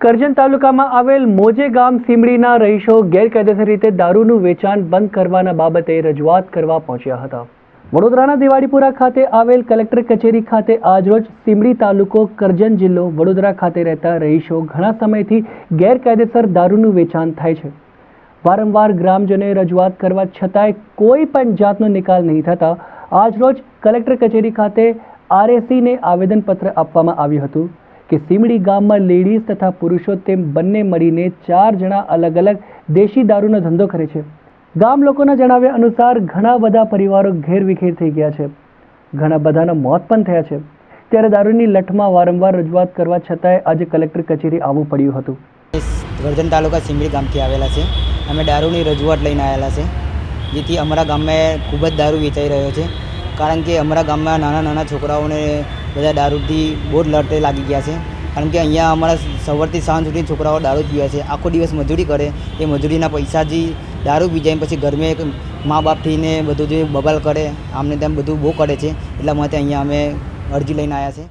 કરજણ તાલુકામાં આવેલ મોજે ગામ સીમડીના રહીશો ગેરકાયદેસર રીતે દારૂનું વેચાણ બંધ કરવાના બાબતે રજૂઆત કરવા પહોંચ્યા હતા। વડોદરાના દિવાળીપુરા ખાતે આવેલ કલેક્ટર કચેરી ખાતે આજરોજ સીમડી તાલુકો કરજણ જિલ્લો વડોદરા ખાતે રહેતા રહીશો ઘણા સમયથી ગેરકાયદેસર દારૂનું વેચાણ થાય છે। વારંવાર ગ્રામજનોએ રજૂઆત કરવા છતાંય કોઈ પણ જાતનો નિકાલ નહીં થતા આજરોજ કલેક્ટર કચેરી ખાતે આરએસીને આવેદનપત્ર આપવામાં આવ્યું હતું કે સીમડી ગામમાં લેડીઝ તથા પુરુષો તેમ બંને મળીને 4 જણા અલગ અલગ દેશી દારૂનો ધંધો કરે છે। ગામ લોકોના જણાવ્યા અનુસાર ઘણા બધા પરિવારો ઘેરવિખેર થઈ ગયા છે, ઘણા બધાના મોત પણ થયા છે। ત્યારે દારૂની લઠમાં વારંવાર રજૂઆત કરવા છતાંય આજે કલેક્ટર કચેરી આવવું પડ્યું હતું। કરજણ તાલુકા સીમડી ગામથી આવેલા છે। અમે દારૂની રજૂઆત લઈને આવેલા છે, જેથી અમારા ગામમાં ખૂબ જ દારૂ વેચાઈ રહ્યો છે। કારણ કે અમારા ગામમાં નાના નાના છોકરાઓને બધા દારૂથી બહુ જ લત લાગી ગયા છે। કારણ કે અહીંયા અમારા સવારથી સાંજ સુધી છોકરાઓ દારૂ પીવે છે, આખો દિવસ મજૂરી કરે, એ મજૂરીના પૈસાથી દારૂ પી જાય, પછી ઘરમાં મા બાપ થઈને બધું જે બબાલ કરે, આમને તેમ બધું બહુ કરે છે। એટલા માટે અહીંયા અમે અરજી લઈને આવ્યા છે।